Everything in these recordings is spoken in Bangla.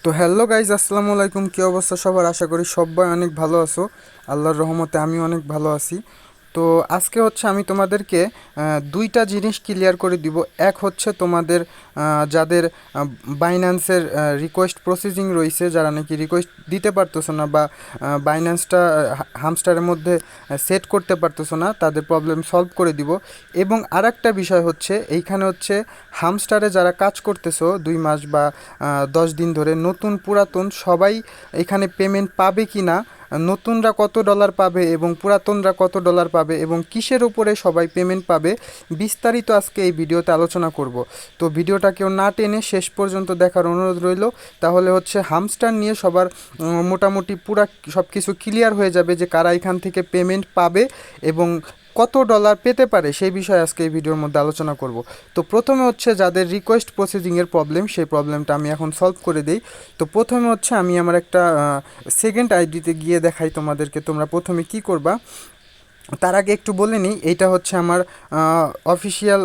তো হ্যালো গাইজ, আসসালামু আলাইকুম। কী অবস্থা সবার? আশা করি সবাই অনেক ভালো আছো। আল্লাহর রহমতে আমি অনেক ভালো আছি। তো আজকে হচ্ছে আমি তোমাদেরকে দুইটা জিনিস ক্লিয়ার করে দিব। এক হচ্ছে তোমাদের যাদের বাইন্যান্সের রিকোয়েস্ট প্রসেসিং রয়েছে, যারা নাকি রিকোয়েস্ট দিতে পারতেছো না বা বাইন্যান্সটা হামস্টারের মধ্যে সেট করতে পারতেছো না, তাদের প্রবলেম সলভ করে দিব। এবং আরেকটা বিষয় হচ্ছে এইখানে হচ্ছে হামস্টারে যারা কাজ করতেছো 2 মাস বা 10 দিন ধরে, নতুন পুরাতন সবাই এখানে পেমেন্ট পাবে কি না, নতুনরা কত ডলার পাবে এবং পুরাতনরা কত ডলার পাবে এবং কিসের উপরে সবাই পেমেন্ট পাবে, বিস্তারিত আজকে এই ভিডিওতে আলোচনা করব। তো ভিডিওটা কেউ না টেনে শেষ পর্যন্ত দেখার অনুরোধ রইল। তাহলে হচ্ছে হামস্টার নিয়ে সবার মোটামুটি পুরা সব কিছু ক্লিয়ার হয়ে যাবে যে কারা এখান থেকে পেমেন্ট পাবে এবং কত ডলার পেতে পারে, সেই বিষয়ে আজকে এই ভিডিওর মধ্যে আলোচনা করব। তো প্রথমে হচ্ছে যাদের রিকোয়েস্ট প্রসেসিংয়ের প্রবলেম, সেই প্রবলেমটা আমি এখন সলভ করে দিই। তো প্রথমে হচ্ছে আমি আমার একটা সেকেন্ড আইডিতে গিয়ে দেখাই তোমাদেরকে তোমরা প্রথমে কি করবা। তার আগে একটু বলে নিই, এইটা হচ্ছে আমার অফিসিয়াল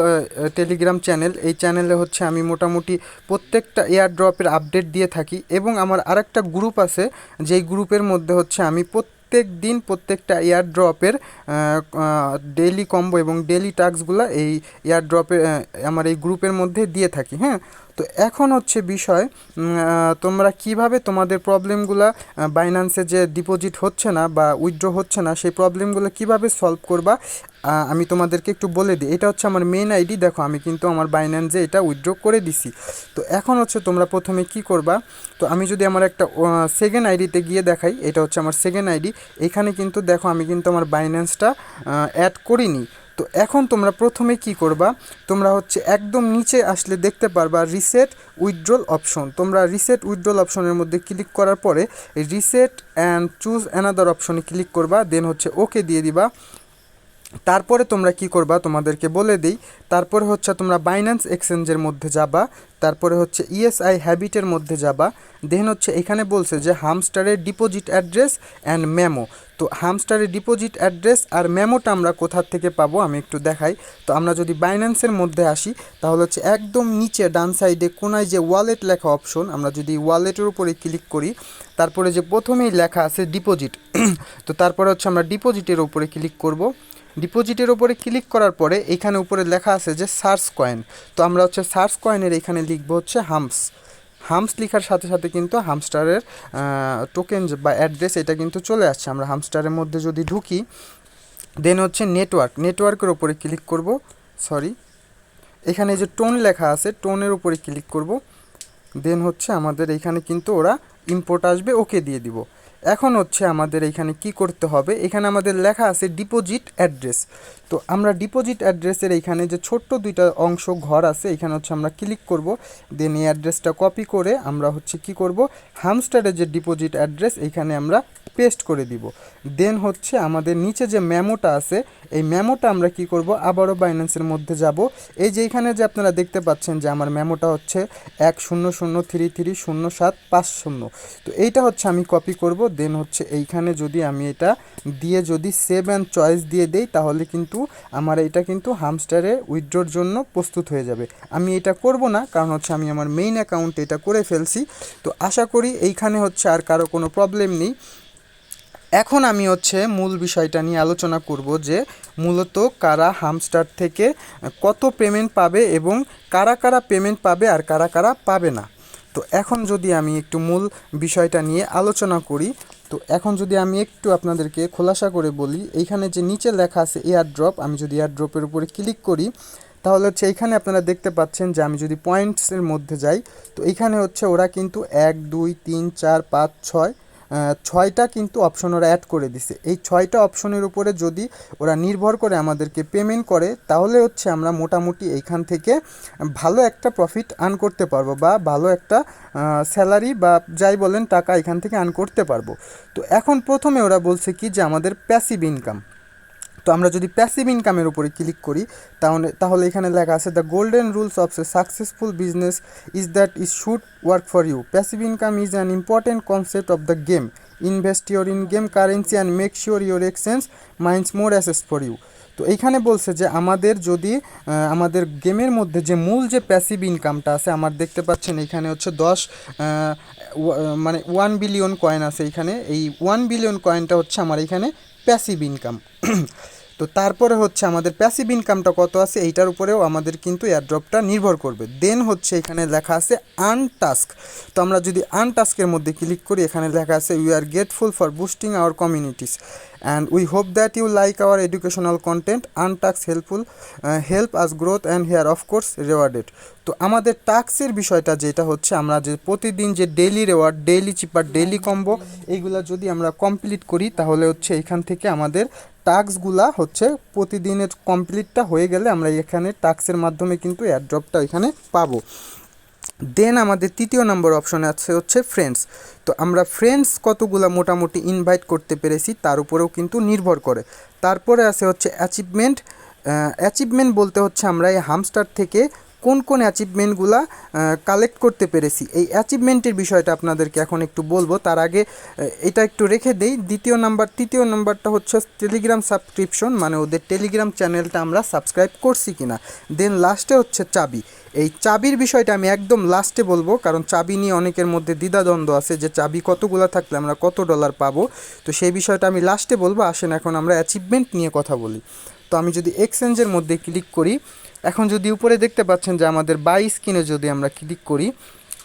টেলিগ্রাম চ্যানেল। এই চ্যানেলে হচ্ছে আমি মোটামুটি প্রত্যেকটা এয়ার ড্রপের আপডেট দিয়ে থাকি এবং আমার আরেকটা গ্রুপ আছে, যেই গ্রুপের মধ্যে হচ্ছে আমি প্রত্যেক দিন প্রত্যেকটা এয়ার ড্রপের ডেইলি কম্বো এবং ডেইলি টাস্কগুলো এই এয়ার ড্রপের আমার এই গ্রুপের মধ্যে দিয়ে থাকি। হ্যাঁ, তো এখন হচ্ছে বিষয়, তোমরা কিভাবে তোমাদের প্রবলেমগুলো, বাইন্যান্সে যে ডিপোজিট হচ্ছে না বা উইথড্র হচ্ছে না, সেই প্রবলেমগুলো কিভাবে সলভ করবা আমি তোমাদেরকে একটু বলে দিই। এটা হচ্ছে আমার মেইন আইডি, দেখো আমি কিন্তু আমার বাইন্যান্সে এটা উইথড্র করে দিছি। তো এখন হচ্ছে তোমরা প্রথমে কি করবা, তো আমি যদি আমার একটা সেকেন্ড আইডিতে গিয়ে দেখাই, এটা হচ্ছে আমার সেকেন্ড আইডি। এখানে কিন্তু দেখো আমি কিন্তু আমার বাইন্যান্সটা অ্যাড করিনি। তো এখন তোমরা প্রথমে কি করবা, তোমরা হচ্ছে একদম নিচে আসলে দেখতে পারবা রিসেট উইথড্রল অপশন। তোমরা রিসেট উইথড্রল অপশনের মধ্যে ক্লিক করার পরে রিসেট অ্যান্ড চুজ অ্যানাদার অপশনে ক্লিক করবা, দেন হচ্ছে ওকে দিয়ে দিবা। তারপরে তোমরা কি করবা তোমাদেরকে বলে দিই। তারপরে হচ্ছে তোমরা বাইন্যান্স এক্সচেঞ্জের মধ্যে যাবা, তারপরে হচ্ছে ইএসআই হ্যাবিটের মধ্যে যাবা। দেন হচ্ছে এখানে বলছে যে হামস্টারের ডিপোজিট অ্যাড্রেস অ্যান্ড মেমো। তো হামস্টারের ডিপোজিট অ্যাড্রেস আর মেমোটা আমরা কোথা থেকে পাবো আমি একটু দেখাই। তো আমরা যদি বাইন্যান্সের মধ্যে আসি, তাহলে হচ্ছে একদম নিচে ডান সাইডে কোনায় যে ওয়ালেট লেখা অপশন, আমরা যদি ওয়ালেটের উপরে ক্লিক করি, তারপরে যে প্রথমেই লেখা আছে ডিপোজিট, তো তারপরে হচ্ছে আমরা ডিপোজিটের উপরে ক্লিক করব। ডিপোজিটের ওপরে ক্লিক করার পরে এখানে উপরে লেখা আছে যে সার্চ কয়েন। তো আমরা হচ্ছে সার্চ কয়েনের এখানে লিখবো হচ্ছে হামস। হামস লেখার সাথে সাথে কিন্তু হামস্টারের টোকেন বা অ্যাড্রেস এটা কিন্তু চলে আসছে। আমরা হামস্টারের মধ্যে যদি ঢুকি, দেন হচ্ছে নেটওয়ার্কের ওপরে ক্লিক করব। সরি, এখানে যে টোন লেখা আছে, টোনের উপরে ক্লিক করব। দেন হচ্ছে আমাদের এইখানে কিন্তু ওরা ইম্পোর্ট আসবে, ওকে দিয়ে দিব। এখন হচ্ছে আমাদের এইখানে কি করতে হবে, এখানে আমাদের লেখা আছে ডিপোজিট অ্যাড্রেস। তো আমরা ডিপোজিট অ্যাড্রেসের এইখানে যে ছোট্ট দুইটা অংশ ঘর আছে, এখানে হচ্ছে আমরা ক্লিক করব। দেন এই অ্যাড্রেসটা কপি করে আমরা হচ্ছে কি করব, হামস্টারের যে ডিপোজিট অ্যাড্রেস এইখানে আমরা পেস্ট করে দিব। দেন হচ্ছে আমাদের নিচে যে মেমোটা আছে, এই মেমোটা আমরা কি করব, আবারও বাইন্যান্সের মধ্যে যাব। এই যে এখানে যে আপনারা দেখতে পাচ্ছেন যে আমার মেমোটা হচ্ছে 100330750। তো এইটা হচ্ছে আমি কপি করব। দেন হচ্ছে এইখানে যদি আমি এটা দিয়ে যদি সেভ অ্যান্ড চয়েস দিয়ে দেই, তাহলে কিন্তু আমার এটা কিন্তু হামস্টারে উইথড্রোর জন্য প্রস্তুত হয়ে যাবে। আমি এটা করব না, কারণ হচ্ছে আমি আমার মেইন অ্যাকাউন্টে এটা করে ফেলছি। তো আশা করি এইখানে হচ্ছে আর কারো কোনো প্রবলেম নেই। এখন আমি হচ্ছে মূল বিষয়টা নিয়ে আলোচনা করব যে মূলত কারা হামস্টার থেকে কত পেমেন্ট পাবে এবং কারা কারা পেমেন্ট পাবে আর কারা কারা পাবে না। তো এখন যদি আমি একটু মূল বিষয়টা নিয়ে আলোচনা করি, তো এখন যদি আমি একটু আপনাদেরকে খোলাসা করে বলি, এইখানে যে নিচে লেখা আছে এয়ার ড্রপ, আমি যদি এয়ার ড্রপের উপরে ক্লিক করি, তাহলে হচ্ছে এইখানে আপনারা দেখতে পাচ্ছেন যে আমি যদি পয়েন্টসের মধ্যে যাই, তো এইখানে হচ্ছে ওরা কিন্তু 1 2 3 4 5 6 ছয়টা কিন্তু অপশন ওরা অ্যাড করে দিছে। এই ছয়টা অপশনের উপরে যদি ওরা নির্ভর করে আমাদেরকে পেমেন্ট করে, তাহলে হচ্ছে আমরা মোটামুটি এইখান থেকে ভালো একটা প্রফিট আর্ন করতে পারবো বা ভালো একটা স্যালারি বা যাই বলেন টাকা এখান থেকে আর্ন করতে পারবো। তো এখন প্রথমে ওরা বলছে কি যে আমাদের প্যাসিভ ইনকাম। তো আমরা যদি প্যাসিভ ইনকামের উপরে ক্লিক করি, তাহলে এখানে লেখা আছে the golden rules of a successful business is that it should work for you. Passive income is an important concept of the game. Invest your in game currency and make sure your exchange minds more অ্যাসেস ফর ইউ। তো এইখানে বলছে যে আমাদের যদি আমাদের গেমের মধ্যে যে মূল যে প্যাসিভ ইনকামটা আছে, আমার দেখতে পাচ্ছেন এখানে হচ্ছে মানে 1 বিলিয়ন কয়েন আছে এখানে। এই 1 বিলিয়ন কয়েনটা হচ্ছে আমার এখানে প্যাসিভ ইনকাম। তো তারপরে হচ্ছে আমাদের প্যাসিভ ইনকামটা কত আছে এইটার উপরেও আমাদের কিন্তু এয়ারড্রপটা নির্ভর করবে। দেন হচ্ছে এখানে লেখা আছে আর্ন টাস্ক। তো আমরা যদি আর্ন টাস্কের মধ্যে ক্লিক করি, এখানে লেখা আছে we are grateful for boosting our communities and we hope that you like our educational content. Earn task help us growth and here of course rewarded. তো আমাদের টাস্কের বিষয়টা যেটা হচ্ছে, আমরা যে প্রতিদিন যে ডেইলি রেওয়ার্ড, ডেইলি চিপার, ডেইলি কম্বো এইগুলা যদি আমরা কমপ্লিট করি, তাহলে হচ্ছে এখান থেকে আমাদের টাস্কগুলা হচ্ছে প্রতিদিনের কমপ্লিটটা হয়ে গেলে আমরা এখানে টাস্কের মাধ্যমে কিন্তু এয়ারড্রপটা এখানে পাবো। দেন আমাদের তৃতীয় নম্বর অপশনে আছে হচ্ছে ফ্রেন্ডস। তো আমরা ফ্রেন্ডস কতগুলা মোটামুটি ইনভাইট করতে পেরেছি তার উপরেও কিন্তু নির্ভর করে। তারপরে আছে হচ্ছে অ্যাচিভমেন্ট। অ্যাচিভমেন্ট বলতে হচ্ছে আমরা এই হামস্টার থেকে কোন কোন অ্যাচিভমেন্টগুলা কালেক্ট করতে পেরেছি। এই অ্যাচিভমেন্টের বিষয়টা আপনাদেরকে এখন একটু বলবো, তার আগে এটা একটু রেখে দেই। তৃতীয় নাম্বারটা হচ্ছে টেলিগ্রাম সাবস্ক্রিপশন, মানে ওদের টেলিগ্রাম চ্যানেলটা আমরা সাবস্ক্রাইব করছি কিনা। দেন লাস্টে হচ্ছে চাবি। এই চাবির বিষয়টা আমি একদম লাস্টে বলবো, কারণ চাবি নিয়ে অনেকের মধ্যে দ্বিধাদ্বন্দ্ব আছে যে চাবি কতগুলো থাকলে আমরা কত ডলার পাবো। তো সেই বিষয়টা আমি লাস্টে বলবো। আসেন এখন আমরা অ্যাচিভমেন্ট নিয়ে কথা বলি। তো আমি যদি এক্সচেঞ্জের মধ্যে ক্লিক করি, এখন যদি উপরে দেখতে পাচ্ছেন যে আমাদের বাই স্ক্রিনে যদি আমরা ক্লিক করি,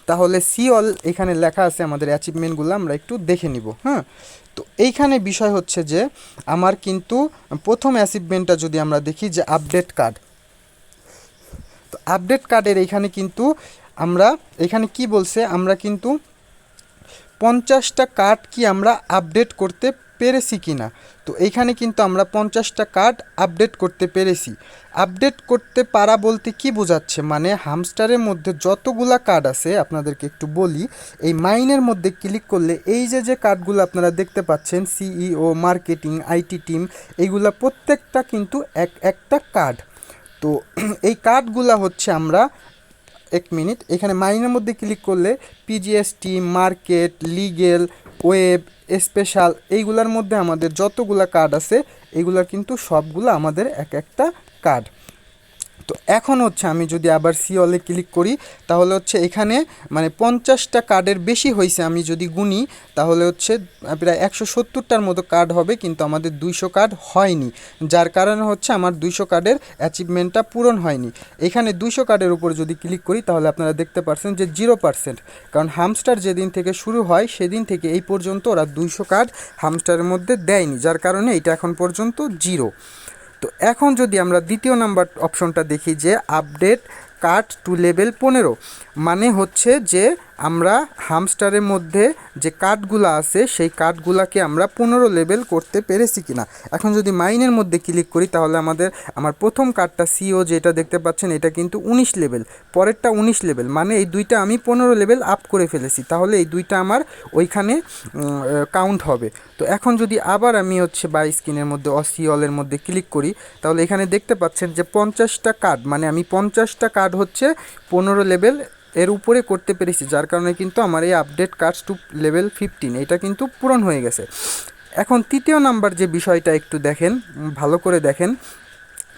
তাহলে সি অল এখানে লেখা আছে আমাদের অ্যাচিভমেন্টগুলো আমরা একটু দেখে নিব। হ্যাঁ, তো এইখানে বিষয় হচ্ছে যে আমার কিন্তু প্রথম অ্যাচিভমেন্টটা যদি আমরা দেখি যে আপডেট কার্ড। তো আপডেট কার্ডের এইখানে কিন্তু আমরা এখানে কি বলছে, আমরা কিন্তু 50টা কার্ড কি আমরা আপডেট করতে পেরেছি কি না। তো এইখানে কিন্তু আমরা 50টা কার্ড আপডেট করতে পেরেছি। আপডেট করতে পারা বলতে কি বোঝাচ্ছে, মানে হামস্টারের মধ্যে যতগুলা কার্ড আছে আপনাদেরকে একটু বলি। এই মাইনের মধ্যে ক্লিক করলে এই যে কার্ডগুলো আপনারা দেখতে পাচ্ছেন, সিইও, মার্কেটিং, আইটি টিম, এইগুলা প্রত্যেকটা কিন্তু একটা কার্ড। তো এই কার্ডগুলা হচ্ছে আমরা এক মিনিট, এখানে মাইনের মধ্যে ক্লিক করলে পিজিএসটি, মার্কেট, লিগেল, ওয়েব, স্পেশাল, এইগুলার মধ্যে আমাদের যতগুলা কার্ড আছে এগুলা কিন্তু সবগুলো আমাদের একটা কার্ড। তো এখন হচ্ছে আমি যদি আবার সি অলে ক্লিক করি, তাহলে হচ্ছে এখানে মানে 50টা কার্ডের বেশি হয়েছে। আমি যদি গুনি তাহলে হচ্ছে প্রায় 170টার মতো কার্ড হবে, কিন্তু আমাদের 200 কার্ড হয়নি, যার কারণে হচ্ছে আমার 200 কার্ডের অ্যাচিভমেন্টটা পূরণ হয়নি। এখানে 200 কার্ডের উপর যদি ক্লিক করি তাহলে আপনারা দেখতে পাচ্ছেন যে 0%, কারণ হামস্টার যেদিন থেকে শুরু হয় সেদিন থেকে এই পর্যন্ত ওরা 200 কার্ড হামস্টারের মধ্যে দেয়নি, যার কারণে এটা এখন পর্যন্ত 0। তো এখন যদি আমরা দ্বিতীয় নাম্বার অপশনটা দেখি যে আপডেট কার্ড টু লেভেল 15, মানে হচ্ছে যে আমরা হামস্টারের মধ্যে যে কার্ডগুলো আছে সেই কার্ডগুলোকে আমরা 15 লেভেল করতে পেরেছি কিনা। এখন যদি মাইনের মধ্যে ক্লিক করি তাহলে আমার প্রথম কার্ডটা সিও যেটা দেখতে পাচ্ছেন এটা কিন্তু 19 লেভেল, পরেরটা 19 লেভেল, মানে এই দুইটা আমি 15 লেভেল আপ করে ফেলেছি, তাহলে এই দুইটা আমার ওইখানে কাউন্ট হবে। তো এখন যদি আবার আমি হচ্ছে বাই স্ক্রিনের মধ্যে সিওলের মধ্যে ক্লিক করি, তাহলে এখানে দেখতে পাচ্ছেন যে 50টা কার্ড, মানে আমি 50টা কার্ড হচ্ছে 15 লেভেল এর উপরে করতে পেরেছি, যার কারণে কিন্তু আমার এই আপডেট কার্ডস টু লেভেল 15 এটা কিন্তু পূরণ হয়ে গেছে। এখন তৃতীয় নাম্বার যে বিষয়টা একটু দেখেন, ভালো করে দেখেন,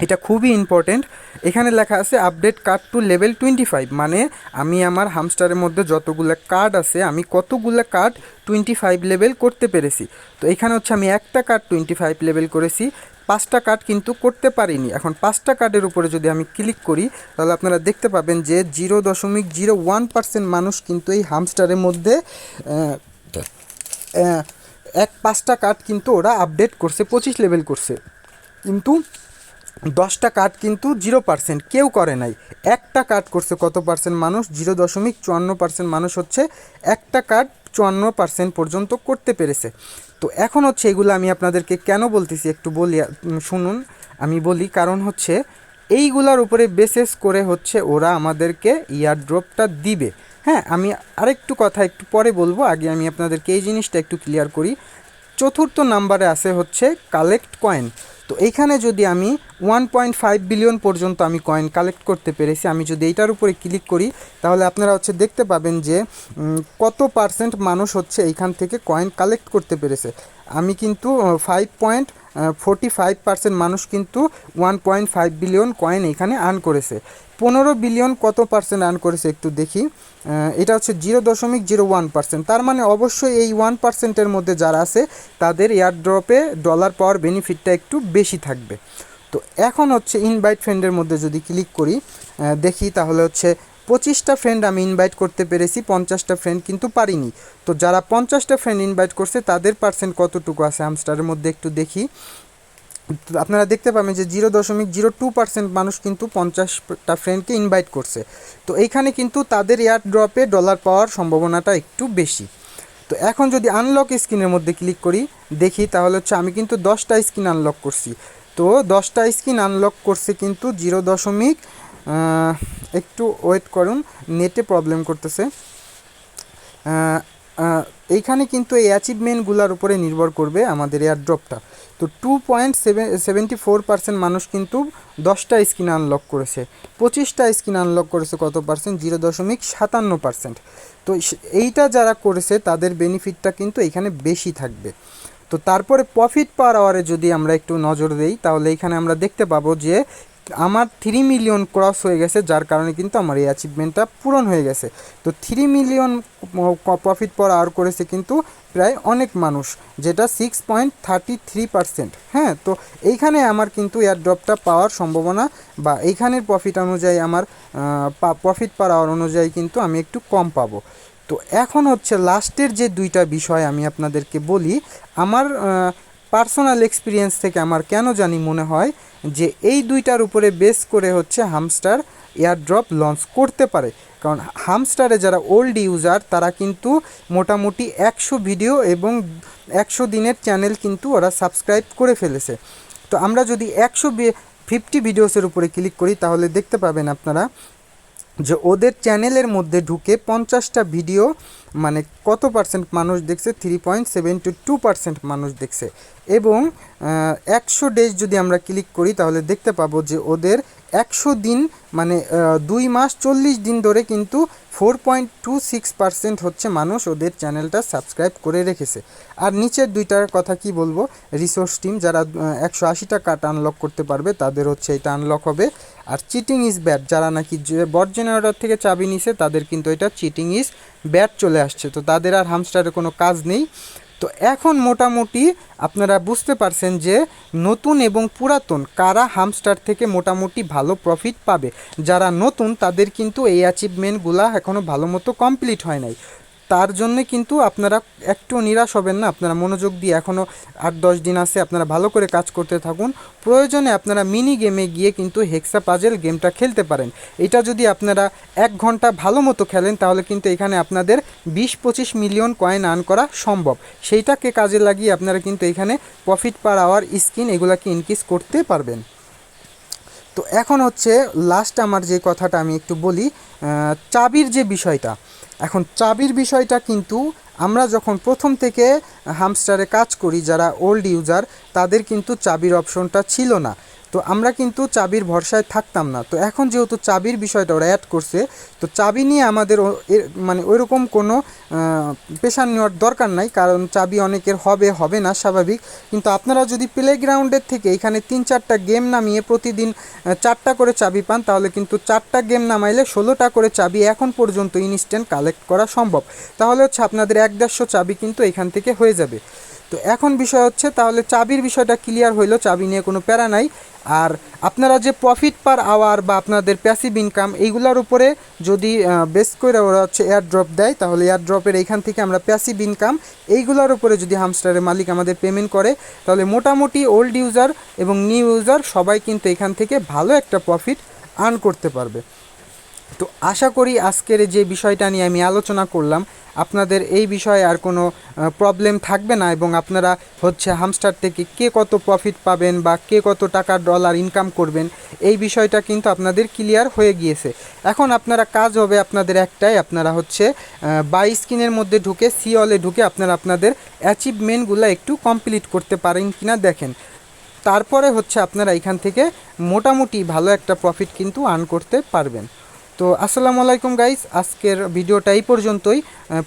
এটা খুবই ইম্পর্টেন্ট। এখানে লেখা আছে আপডেট কার্ড টু লেভেল 25, মানে আমি আমার হামস্টারের মধ্যে যতগুলো কার্ড আছে আমি কতগুলো কার্ড 25 লেভেল করতে পেরেছি। তো এখানে হচ্ছে আমি একটা কার্ড 25 লেভেল করেছি, 5টা কার্ড কিন্তু করতে পারিনি। এখন 5টা কার্ডের উপরে যদি আমি ক্লিক করি তাহলে আপনারা দেখতে পাবেন যে 0.01% মানুষ কিন্তু এই হামস্টারের মধ্যে 5টা কার্ড কিন্তু ওরা আপডেট করছে, 25 লেভেল করছে, কিন্তু 10টা কার্ড কিন্তু 0% কেউ করে নাই। একটা কার্ড করছে কত পার্সেন্ট মানুষ, 0.54% মানুষ হচ্ছে একটা কার্ড 54% পর্যন্ত করতে পেরেছে। তো এখন হচ্ছে এগুলো আমি আপনাদেরকে কেন বলতেছি একটু বলি, শুনুন আমি বলি। কারণ হচ্ছে এইগুলার উপরে বেসেস করে হচ্ছে ওরা আমাদেরকে ইয়ারড্রপটা দিবে। হ্যাঁ, আমি আরেকটু কথা একটু পরে বলবো, আগে আমি আপনাদেরকে এই জিনিসটা একটু ক্লিয়ার করি। চতুর্থ নাম্বারে আছে হচ্ছে কালেক্ট কয়েন। তো এইখানে যদি আমি 1.5 বিলিয়ন পর্যন্ত আমি কয়েন কালেক্ট করতে পেরেছি, আমি যদি এইটার উপরে ক্লিক করি তাহলে আপনারা হচ্ছে দেখতে পাবেন যে কত পার্সেন্ট মানুষ হচ্ছে এইখান থেকে কয়েন কালেক্ট করতে পেরেছে। আমি কিন্তু 5.45% মানুষ কিন্তু 1.5 বিলিয়ন কয়েন এইখানে আর্ন করেছে। 15 বিলিয়ন কত পার্সেন্ট আর্ন করেছে একটু দেখি। এটা হচ্ছে 0.01%। তার মানে অবশ্যই এই 1%-এর মধ্যে যারা আছে তাদের এয়ারড্রপে ডলার পাওয়ার বেনিফিটটা একটু বেশি থাকবে। তো এখন হচ্ছে ইনভাইট ফ্রেন্ডের মধ্যে যদি ক্লিক করি দেখি, তাহলে হচ্ছে 25টা ফ্রেন্ড আমি ইনভাইট করতে পেরেছি, 50টা ফ্রেন্ড কিন্তু পারিনি। তো যারা 50টা ফ্রেন্ড ইনভাইট করছে তাদের পার্সেন্ট কতটুকু আছে হামস্টারের মধ্যে একটু দেখি। আপনারা দেখতে পাবেন যে 0.02% মানুষ কিন্তু 50টা ফ্রেন্ডকে ইনভাইট করছে। তো এইখানে কিন্তু তাদের এয়ার ড্রপে ডলার পাওয়ার সম্ভাবনাটা একটু বেশি। তো এখন যদি আনলক স্ক্রিনের মধ্যে ক্লিক করি দেখি, তাহলে হচ্ছে আমি কিন্তু 10টা স্ক্রিন আনলক করছি। তো 10টা স্ক্রিন আনলক করছে কিন্তু 0. একটু ওয়েট করুন, নেটে প্রবলেম করতেছে। এইখানে কিন্তু এই অ্যাচিভমেন্টগুলোর উপরে নির্ভর করবে আমাদের এয়ারড্রপটা। তো 2.74% মানুষ কিন্তু 10টা স্ক্রিন আনলক করেছে। 25টা স্ক্রিন আনলক করেছে কত পার্সেন্ট? 0.57%। তো এইটা যারা করেছে তাদের বেনিফিটটা কিন্তু এখানে বেশি থাকবে। তো তারপরে প্রফিট পার আওয়ারে যদি আমরা একটু নজর দেই, তাহলে এখানে আমরা দেখতে পাবো যে আমার 3 মিলিয়ন ক্রস হয়ে গেছে, যার কারণে কিন্তু আমার এই অ্যাচিভমেন্টটা পূরণ হয়ে গেছে। তো 3 মিলিয়ন প্রফিট পার আওয়ার করেছে কিন্তু প্রায় অনেক মানুষ, যেটা 6.33%। হ্যাঁ, তো এইখানে আমার কিন্তু এয়ারড্রপটা পাওয়ার সম্ভাবনা বা এইখানের প্রফিট অনুযায়ী আমার প্রফিট পার আওয়ার অনুযায়ী কিন্তু আমি একটু কম পাবো। তো এখন হচ্ছে লাস্টের যে দুইটা বিষয় আমি আপনাদেরকে বলি, আমার পার্সোনাল এক্সপিরিয়েন্স থেকে আমার কেন জানি মনে হয় যে এই দুইটার উপরে বেস করে হচ্ছে হামস্টার এয়ারড্রপ লঞ্চ করতে পারে। কারণ হামস্টারে যারা ওল্ড ইউজার তারা কিন্তু মোটামুটি 100 ভিডিও এবং 100 দিনের চ্যানেল কিন্তু ওরা সাবস্ক্রাইব করে ফেলেছে। তো আমরা যদি 150 ভিডিওসের উপরে ক্লিক করি তাহলে দেখতে পাবেন আপনারা যে ওদের চ্যানেলের মধ্যে ঢুকে 50টা ভিডিও মানে কত পার্সেন্ট মানুষ দেখছে? 3.72% মানুষ দেখছে। এবং 100 ডেজ যদি আমরা ক্লিক করি তাহলে দেখতে পাবো যে ওদের 100 দিন মানে 2 মাস 40 দিন ধরে কিন্তু 4.26% হচ্ছে মানুষ ওদের চ্যানেলটা সাবস্ক্রাইব করে রেখেছে। আর নিচের দুইটার কথা কি বলবো, রিসোর্স টিম যারা 180টা কার্ড আনলক করতে পারবে তাদের হচ্ছে এটা আনলক হবে। আর চিটিং ইজ ব্যাড, যারা নাকি বট জেনারেটর থেকে চাবি নিছে তাদের কিন্তু এটা চিটিং ইজ ব্যাড চলে আসছে, তো তাদের আর হামস্টারের কোনো কাজ নেই। তো এখন মোটামুটি আপনারা বুঝতে পারছেন যে নতুন এবং পুরাতন কারা হামস্টার থেকে মোটামুটি ভালো প্রফিট পাবে। যারা নতুন তাদের কিন্তু এই অ্যাচিভমেন্টগুলো এখনও ভালো মতো কমপ্লিট হয় নাই, তার জন্যে কিন্তু আপনারা একটু নিরাশ হবেন না। আপনারা মনোযোগ দিয়ে এখনও 8-10 দিন আছে, আপনারা ভালো করে কাজ করতে থাকুন। প্রয়োজনে আপনারা মিনি গেমে গিয়ে কিন্তু হেক্সা পাজেল গেমটা খেলতে পারেন। এটা যদি আপনারা 1 ঘন্টা ভালো মতো খেলেন তাহলে কিন্তু এখানে আপনাদের 20-25 মিলিয়ন কয়েন আর্ন করা সম্ভব। সেইটাকে কাজে লাগিয়ে আপনারা কিন্তু এখানে প্রফিট পার আওয়ার স্কিন এগুলাকে ইনক্রিজ করতে পারবেন। তো এখন হচ্ছে লাস্ট আমার যে কথাটা আমি একটু বলি, চাবির যে বিষয়টা। এখন চাবির বিষয়টা কিন্তু আমরা যখন প্রথম থেকে হামস্টারে কাজ করি যারা ওল্ড ইউজার তাদের কিন্তু চাবির অপশনটা ছিল না, তো আমরা কিন্তু চাবির ভরসায় থাকতাম না। তো এখন যেহেতু চাবির বিষয়টা ওরা অ্যাড করছে, তো চাবি নিয়ে আমাদের মানে ওইরকম কোনো পেশার নেওয়ার দরকার নাই, কারণ চাবি অনেকের হবে না স্বাভাবিক। কিন্তু আপনারা যদি প্লেগ্রাউন্ডের থেকে এখানে 3-4টা গেম নামিয়ে প্রতিদিন 4টা করে চাবি পান তাহলে কিন্তু 4টা গেম নামাইলে 16টা করে চাবি এখন পর্যন্ত ইনস্ট্যান্ট কালেক্ট করা সম্ভব। তাহলে হচ্ছে আপনাদের 150 চাবি কিন্তু এখান থেকে হয়ে যাবে। তো এখন বিষয় হচ্ছে তাহলে চাবির বিষয়টা ক্লিয়ার হইলো, চাবি নিয়ে কোনো প্যারা নাই। আর আপনারা যে প্রফিট পার আওয়ার বা আপনাদের প্যাসিভ ইনকাম এইগুলোর উপরে যদি বেস করে ওরা হচ্ছে এয়ারড্রপ দেয় তাহলে এয়ারড্রপের এইখান থেকে আমরা প্যাসিভ ইনকাম এইগুলোর উপরে যদি হামস্টারের মালিক আমাদের পেমেন্ট করে তাহলে মোটামুটি ওল্ড ইউজার এবং নিউ ইউজার সবাই কিন্তু এখান থেকে ভালো একটা প্রফিট আর্ন করতে পারবে। তো আশা করি আজকের যে বিষয়টা নিয়ে আমি আলোচনা করলাম আপনাদের এই বিষয়ে আর কোনো প্রবলেম থাকবে না, এবং আপনারা হচ্ছে হামস্টার থেকে কে কত প্রফিট পাবেন বা কে কত টাকা ডলার ইনকাম করবেন এই বিষয়টা কিন্তু আপনাদের ক্লিয়ার হয়ে গিয়েছে। এখন আপনারা কাজ হবে আপনাদের একটাই, আপনারা হচ্ছে বাই স্ক্রিনের মধ্যে ঢুকে সিওলে ঢুকে আপনারা আপনাদের অ্যাচিভমেন্টগুলো একটু কমপ্লিট করতে পারেন কিনা দেখেন, তারপরে হচ্ছে আপনারা এখান থেকে মোটামুটি ভালো একটা প্রফিট কিন্তু আর্ন করতে পারবেন। তো আসসালামু আলাইকুম গাইস, আজকের ভিডিওটা এই পর্যন্তই।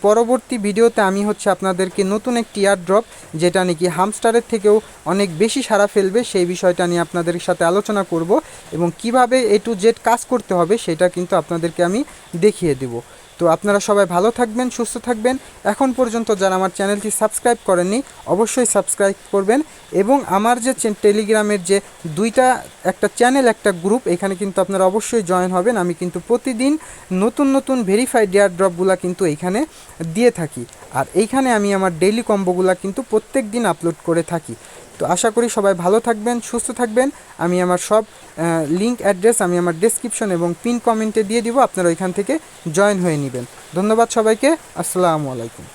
পরবর্তী ভিডিওতে আমি হচ্ছে আপনাদেরকে নতুন একটি এয়ারড্রপ, যেটা নাকি হামস্টারের থেকেও অনেক বেশি সাড়া ফেলবে, সেই বিষয়টা নিয়ে আপনাদের সাথে আলোচনা করব এবং কিভাবে A to Z কাজ করতে হবে সেটা কিন্তু আপনাদেরকে আমি দেখিয়ে দেব। তো আপনারা সবাই ভালো থাকবেন, সুস্থ থাকবেন। এখন পর্যন্ত যারা আমার চ্যানেলটি সাবস্ক্রাইব করেননি অবশ্যই সাবস্ক্রাইব করবেন এবং আমার যে টেলিগ্রামের যে দুইটা, একটা চ্যানেল একটা গ্রুপ, এখানে কিন্তু আপনারা অবশ্যই জয়েন হবেন। আমি কিন্তু প্রতিদিন নতুন নতুন ভেরিফাইড এয়ারড্রপগুলো কিন্তু এইখানে দিয়ে থাকি, আর এইখানে আমি আমার ডেইলি কম্বোগুলো কিন্তু প্রত্যেক দিন আপলোড করে থাকি। তো আশা করি সবাই ভালো থাকবেন, সুস্থ থাকবেন। আমি আমার সব লিঙ্ক অ্যাড্রেস আমি আমার ডেসক্রিপশন এবং পিন কমেন্টে দিয়ে দিব, আপনারা ওইখান থেকে জয়েন হয়ে নেবেন। ধন্যবাদ সবাইকে, আসসালামু আলাইকুম।